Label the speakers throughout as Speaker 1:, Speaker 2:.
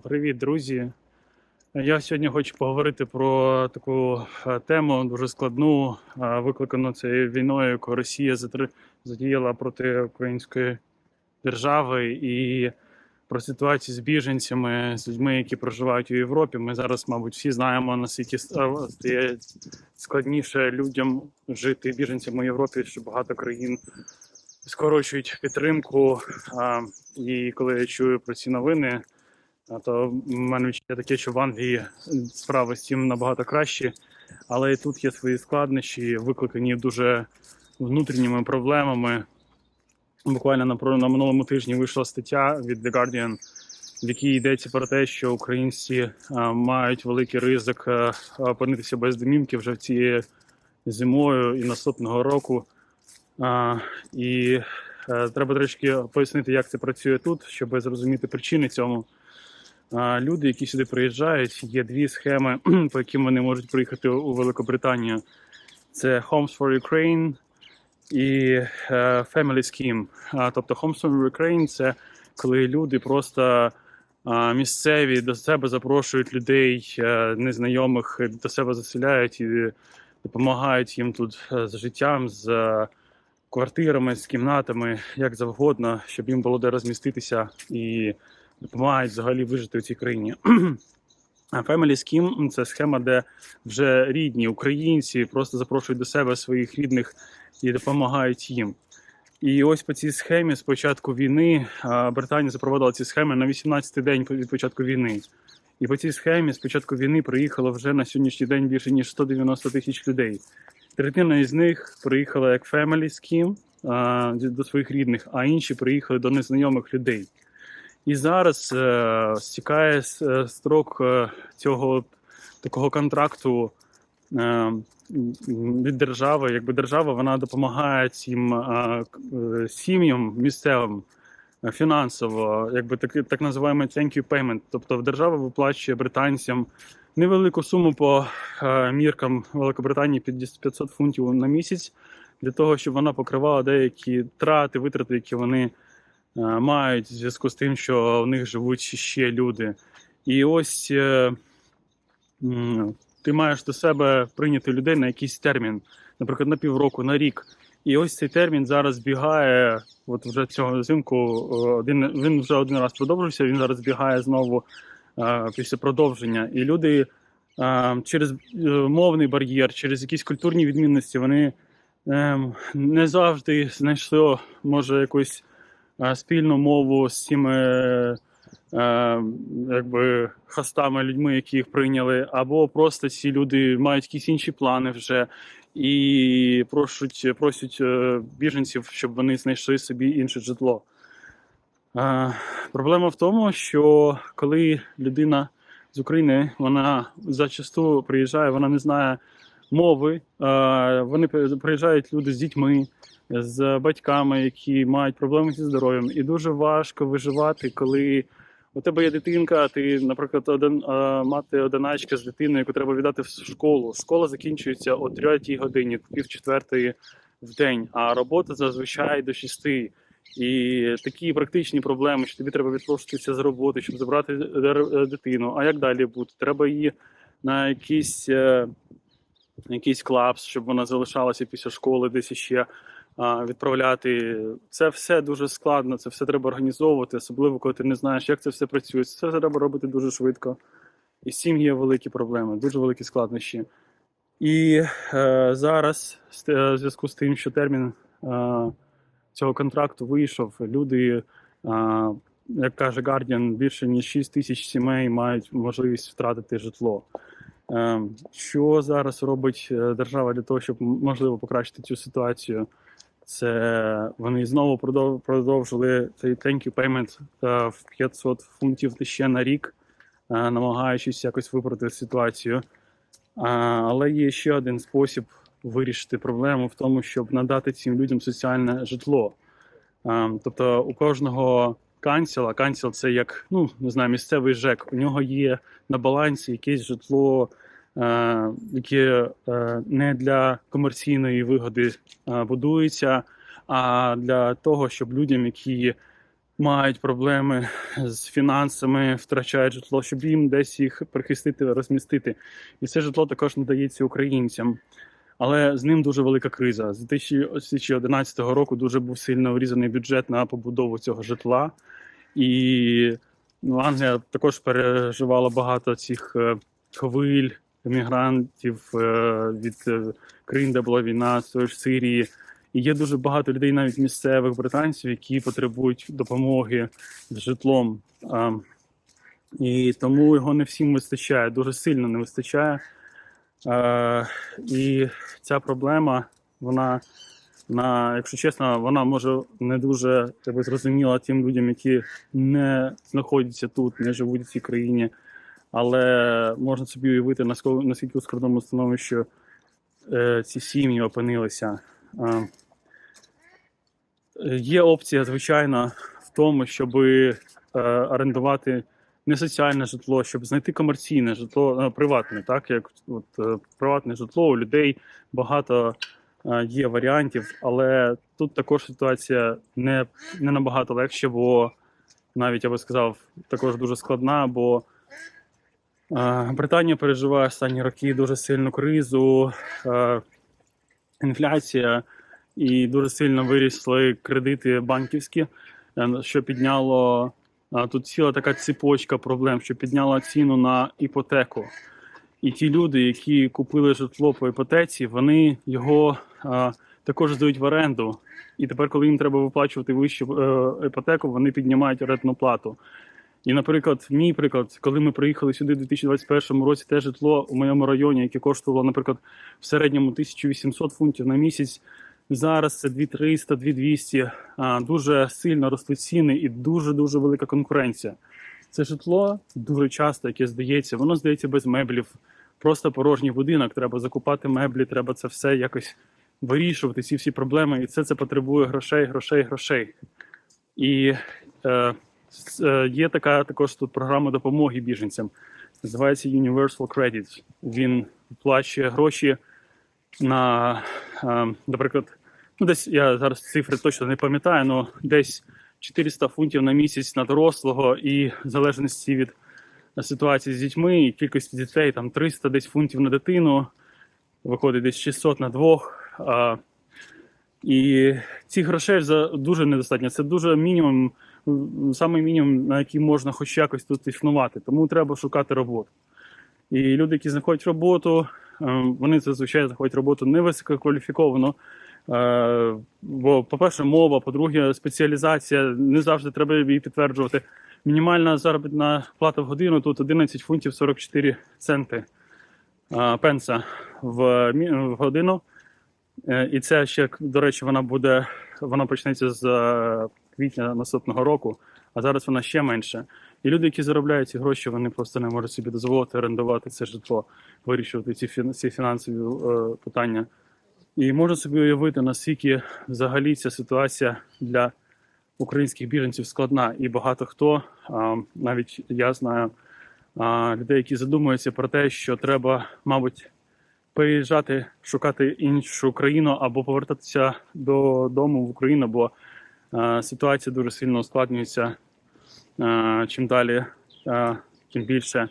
Speaker 1: Привіт, друзі! Я сьогодні хочу поговорити про таку тему дуже складну, викликану цією війною, яку Росія задіяла проти української держави, і про ситуацію з біженцями, з людьми, які проживають у Європі. Ми зараз, мабуть, всі знаємо, наскільки стає складніше людям жити біженцям у Європі, що багато країн скорочують підтримку. І коли я чую про ці новини, то в мене відчуття таке, що в Англії справи з цим набагато кращі, але і тут є свої складнощі, викликані дуже внутрішніми проблемами. Буквально на минулому тижні вийшла стаття від The Guardian, в якій йдеться про те, що українці мають великий ризик опинитися без домівки вже цією зимою і наступного року. І треба трішки пояснити, як це працює тут, щоб зрозуміти причини цьому. Люди, які сюди приїжджають, є дві схеми, по яким вони можуть приїхати у Великобританію. Це Homes for Ukraine і Family Scheme. Тобто Homes for Ukraine – це коли люди просто місцеві до себе запрошують людей незнайомих, до себе заселяють і допомагають їм тут з життям, з квартирами, з кімнатами, як завгодно, щоб їм було де розміститися і допомагають взагалі вижити у цій країні. А Family Scheme – це схема, де вже рідні українці просто запрошують до себе своїх рідних і допомагають їм. І ось по цій схемі з початку війни Британія запровадила ці схеми на 18-й день від початку війни. І по цій схемі з початку війни приїхало вже на сьогоднішній день більше ніж 190 тисяч людей. Третина із них приїхала як Family Scheme до своїх рідних, а інші приїхали до незнайомих людей. І зараз стікає строк цього такого контракту від держави. Якби держава, вона допомагає цим сім'ям місцевим фінансово, якби так називаємо thank you payment. Тобто держава виплачує британцям невелику суму по міркам Великобританії, 500 фунтів на місяць, для того, щоб вона покривала деякі витрати, які вони мають в зв'язку з тим, що в них живуть ще люди. І ось ти маєш до себе прийняти людей на якийсь термін, наприклад, на півроку, на рік. І ось цей термін зараз збігає, от вже цього взимку, він вже один раз продовжився, він зараз збігає знову після продовження. І люди через мовний бар'єр, через якісь культурні відмінності, вони не завжди знайшли, може, якусь спільну мову з цими хостами, людьми, які їх прийняли, або просто ці люди мають якісь інші плани вже і просять біженців, щоб вони знайшли собі інше житло. Проблема в тому, що коли людина з України, вона зачасту приїжджає, вона не знає мови, вони приїжджають люди з дітьми, з батьками, які мають проблеми зі здоров'ям. І дуже важко виживати, коли у тебе є дитинка, ти, наприклад, мати-одиначка з дитиною, яку треба віддати в школу. Школа закінчується о 3 годині, пів четвертої в день, а робота зазвичай до 6. І такі практичні проблеми, що тобі треба відпрошуватися з роботи, щоб забрати дитину. А як далі бути? Треба її на якийсь клабс, щоб вона залишалася після школи, десь ще відправляти. Це все дуже складно, це все треба організовувати, особливо коли ти не знаєш, як це все працює. Це все треба робити дуже швидко. І з цим є великі проблеми, дуже великі складнощі. І зараз, в зв'язку з тим, що термін цього контракту вийшов, люди, як каже Guardian, більше ніж 6 тисяч сімей мають можливість втратити житло. Що зараз робить держава для того, щоб, можливо, покращити цю ситуацію? Це вони знову продовжили цей thank you payment в 500 фунтів ще на рік, намагаючись якось виправити ситуацію. Але є ще один спосіб вирішити проблему в тому, щоб надати цим людям соціальне житло. Тобто у кожного канцел це як, не знаю, місцевий ЖЕК. У нього є на балансі якесь житло, яке не для комерційної вигоди будується, а для того, щоб людям, які мають проблеми з фінансами, втрачають житло, щоб їм десь їх прихистити, розмістити. І це житло також надається українцям. Але з ним дуже велика криза. З 2011 року дуже був сильно урізаний бюджет на побудову цього житла. І Англія також переживала багато цих хвиль емігрантів від країн, де була війна, з тої ж Сирії. І є дуже багато людей, навіть місцевих британців, які потребують допомоги з житлом. І тому його не всім вистачає, дуже сильно не вистачає. І ця проблема, якщо чесно, вона може не дуже зрозуміла тим людям, які не знаходяться тут, не живуть в цій країні. Але можна собі уявити, наскільки у складному становищі ці сім'ї опинилися. Є опція, звичайно, в тому, щоб орендувати не соціальне житло, щоб знайти комерційне житло, приватне, так як приватне житло у людей багато є варіантів, але тут також ситуація не набагато легше, бо навіть я би сказав, також дуже складна, бо Британія переживає останні роки дуже сильну кризу, інфляція, і дуже сильно вирісли кредити банківські, що підняло, тут ціла така цепочка проблем, що підняла ціну на іпотеку. І ті люди, які купили житло по іпотеці, вони його також здають в оренду. І тепер, коли їм треба виплачувати вищу іпотеку, вони піднімають орендну плату. І, наприклад, мій приклад, коли ми приїхали сюди у 2021 році, те житло у моєму районі, яке коштувало, наприклад, в середньому 1800 фунтів на місяць, зараз це 2300, 2200. Дуже сильно ростуть ціни і дуже-дуже велика конкуренція. Це житло дуже часто, яке здається, воно здається без меблів. Просто порожній будинок, треба закупати меблі, треба це все якось вирішувати, ці всі проблеми. І це потребує грошей. І є така також тут програма допомоги біженцям. Називається Universal Credit. Він виплачує гроші на, наприклад, десь я зараз цифри точно не пам'ятаю, але десь 400 фунтів на місяць на дорослого, і в залежності від ситуації з дітьми і кількості дітей, там 300 десь фунтів на дитину, виходить десь 600 на двох. І цих грошей дуже недостатньо. Це дуже мінімум, саме мінімум, на який можна хоч якось тут існувати. Тому треба шукати роботу. І люди, які знаходять роботу, вони зазвичай знаходять роботу невисококваліфіковану. Бо, по-перше, мова, по-друге, спеціалізація, не завжди треба її підтверджувати. Мінімальна заробітна плата в годину тут 11 фунтів 44 центи пенса в годину. І це ще, до речі, вона почнеться з квітня наступного року, а зараз вона ще менше. І люди, які заробляють ці гроші, вони просто не можуть собі дозволити орендувати це житло, вирішувати ці фінансові питання. І можна собі уявити, наскільки взагалі ця ситуація для українських біженців складна. І багато хто, навіть я знаю, людей, які задумуються про те, що треба, мабуть, переїжджати, шукати іншу країну або повертатися додому в Україну, бо ситуація дуже сильно ускладнюється чим далі, тим більше.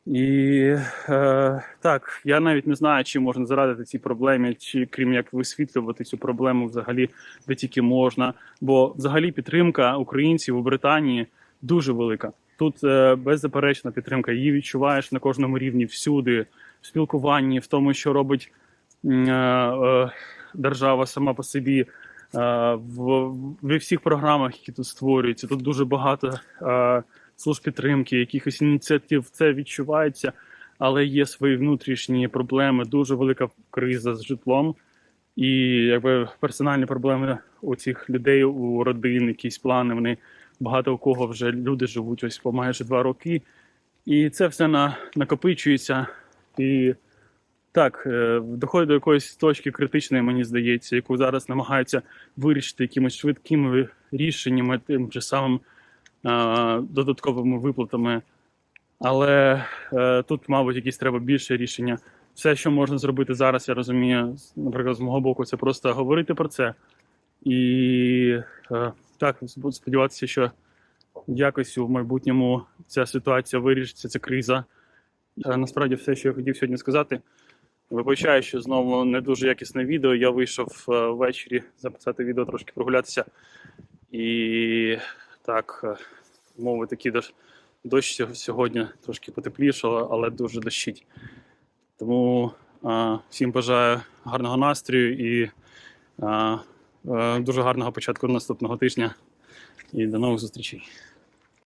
Speaker 1: І так, я навіть не знаю, чим можна зарадити цій проблемі, чи крім як висвітлювати цю проблему взагалі, де тільки можна. Бо взагалі підтримка українців у Британії дуже велика. Тут беззаперечна підтримка, її відчуваєш на кожному рівні, всюди, в спілкуванні, в тому, що робить держава сама по собі, в всіх програмах, які тут створюються. Тут дуже багато служб підтримки, якихось ініціатив, це відчувається, але є свої внутрішні проблеми, дуже велика криза з житлом. І якби персональні проблеми у цих людей, у родин, якісь плани, вони багато у кого вже люди живуть ось по майже 2 роки. І це все накопичується. І так, доходить до якоїсь точки критичної, мені здається, яку зараз намагаються вирішити якимись швидкими рішеннями, тим же самим додатковими виплатами. Але тут, мабуть, якісь треба більше рішення. Все, що можна зробити зараз, я розумію, наприклад, з мого боку, це просто говорити про це і Так, буду сподіватися, що якось у майбутньому ця ситуація вирішиться, ця криза. Насправді все, що я хотів сьогодні сказати. Вибачаю, що знову не дуже якісне відео. Я вийшов ввечері записати відео, трошки прогулятися. І так, мови такі дощ сьогодні трошки потеплішало, але дуже дощить. Тому всім бажаю гарного настрою і дуже гарного початку наступного тижня. І до нових зустрічей.